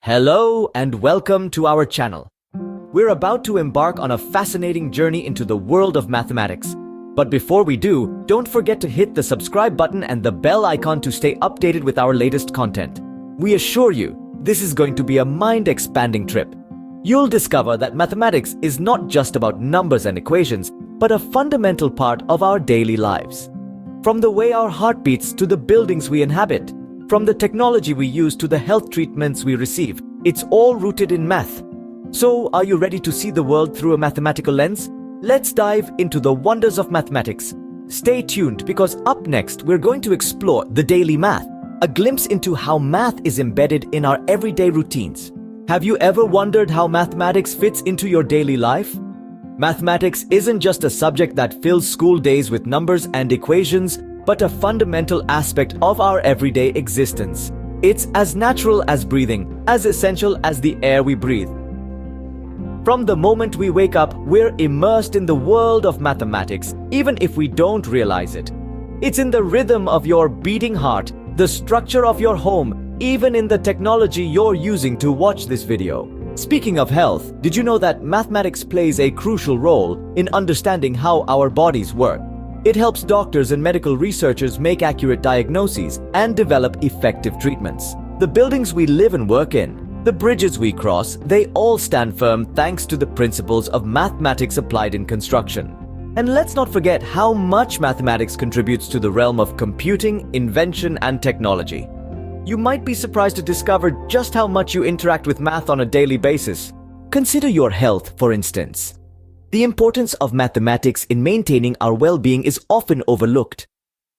Hello and welcome to our channel. We're about to embark on a fascinating journey into the world of mathematics. But before we do, don't forget to hit the subscribe button and the bell icon to stay updated with our latest content. We assure you, this is going to be a mind-expanding trip. You'll discover that mathematics is not just about numbers and equations, but a fundamental part of our daily lives. From the way our heart beats to the buildings we inhabit, from the technology we use to the health treatments we receive, it's all rooted in math. So, are you ready to see the world through a mathematical lens? Let's dive into the wonders of mathematics. Stay tuned because up next we're going to explore the daily math, a glimpse into how math is embedded in our everyday routines. Have you ever wondered how mathematics fits into your daily life? Mathematics isn't just a subject that fills school days with numbers and equations, but a fundamental aspect of our everyday existence. It's as natural as breathing, as essential as the air we breathe. From the moment we wake up, we're immersed in the world of mathematics, even if we don't realize it. It's in the rhythm of your beating heart, the structure of your home, even in the technology you're using to watch this video. Speaking of health, did you know that mathematics plays a crucial role in understanding how our bodies work? It helps doctors and medical researchers make accurate diagnoses and develop effective treatments. The buildings we live and work in, the bridges we cross, they all stand firm thanks to the principles of mathematics applied in construction. And let's not forget how much mathematics contributes to the realm of computing, invention, and technology. You might be surprised to discover just how much you interact with math on a daily basis. Consider your health, for instance. The importance of mathematics in maintaining our well-being is often overlooked.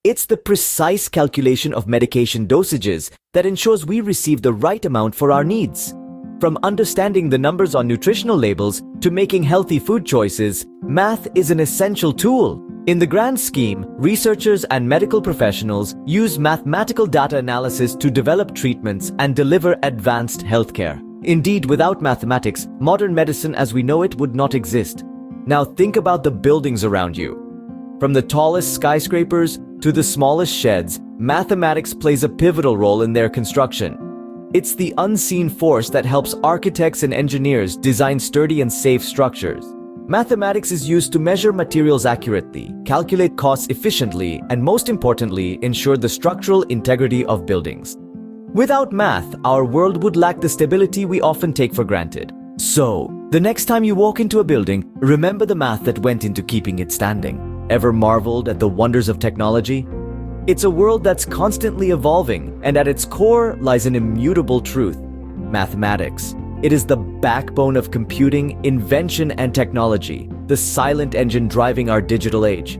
It's the precise calculation of medication dosages that ensures we receive the right amount for our needs. From understanding the numbers on nutritional labels to making healthy food choices, math is an essential tool. In the grand scheme, researchers and medical professionals use mathematical data analysis to develop treatments and deliver advanced healthcare. Indeed, without mathematics, modern medicine as we know it would not exist. Now think about the buildings around you. From the tallest skyscrapers to the smallest sheds, mathematics plays a pivotal role in their construction. It's the unseen force that helps architects and engineers design sturdy and safe structures. Mathematics is used to measure materials accurately, calculate costs efficiently, and most importantly, ensure the structural integrity of buildings. Without math, our world would lack the stability we often take for granted. So, the next time you walk into a building, remember the math that went into keeping it standing. Ever marveled at the wonders of technology? It's a world that's constantly evolving, and at its core lies an immutable truth: mathematics. It is the backbone of computing, invention, and technology, the silent engine driving our digital age.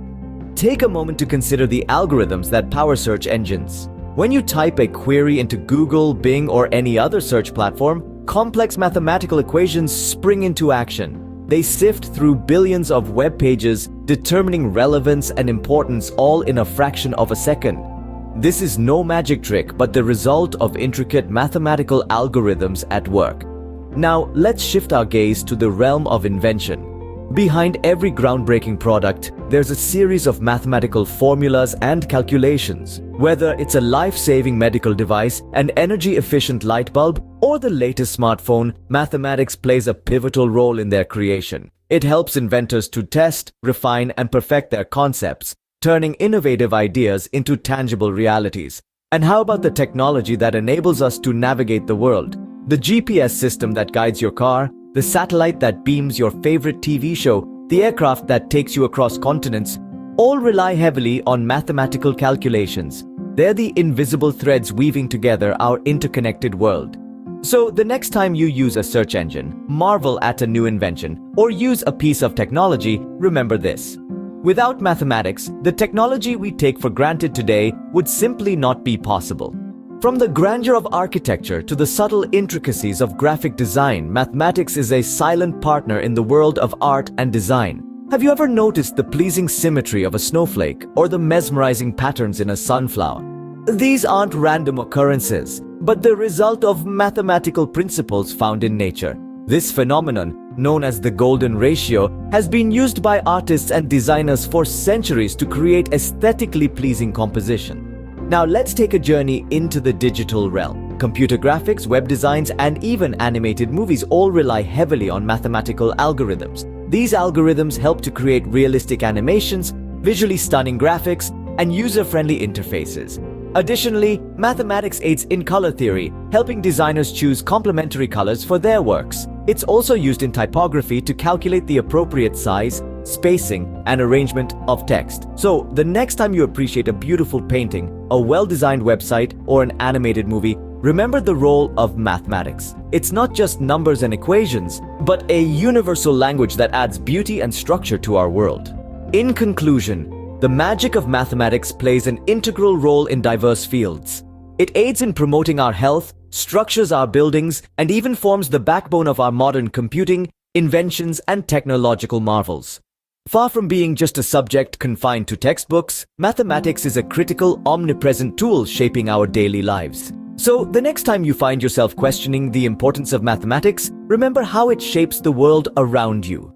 Take a moment to consider the algorithms that power search engines. When you type a query into Google, Bing, or any other search platform, complex mathematical equations spring into action. They sift through billions of web pages, determining relevance and importance all in a fraction of a second. This is no magic trick, but the result of intricate mathematical algorithms at work. Now, let's shift our gaze to the realm of invention. Behind every groundbreaking product, there's a series of mathematical formulas and calculations. Whether it's a life-saving medical device, an energy-efficient light bulb, or the latest smartphone, mathematics plays a pivotal role in their creation. It helps inventors to test, refine, and perfect their concepts, turning innovative ideas into tangible realities. And how about the technology that enables us to navigate the world? The GPS system that guides your car, the satellite that beams your favorite TV show, the aircraft that takes you across continents, all rely heavily on mathematical calculations. They're the invisible threads weaving together our interconnected world. So the next time you use a search engine, marvel at a new invention, or use a piece of technology, remember this: without mathematics, the technology we take for granted today would simply not be possible. From the grandeur of architecture to the subtle intricacies of graphic design, mathematics is a silent partner in the world of art and design. Have you ever noticed the pleasing symmetry of a snowflake or the mesmerizing patterns in a sunflower? These aren't random occurrences, but the result of mathematical principles found in nature. This phenomenon, known as the golden ratio, has been used by artists and designers for centuries to create aesthetically pleasing composition. Now let's take a journey into the digital realm. Computer graphics, web designs, and even animated movies all rely heavily on mathematical algorithms. These algorithms help to create realistic animations, visually stunning graphics, and user-friendly interfaces. Additionally, mathematics aids in color theory, helping designers choose complementary colors for their works. It's also used in typography to calculate the appropriate size, spacing, and arrangement of text. So, the next time you appreciate a beautiful painting, a well-designed website, or an animated movie, remember the role of mathematics. It's not just numbers and equations, but a universal language that adds beauty and structure to our world. In conclusion, the magic of mathematics plays an integral role in diverse fields. It aids in promoting our health, structures our buildings, and even forms the backbone of our modern computing, inventions, and technological marvels. Far from being just a subject confined to textbooks, mathematics is a critical, omnipresent tool shaping our daily lives. So, the next time you find yourself questioning the importance of mathematics, remember how it shapes the world around you.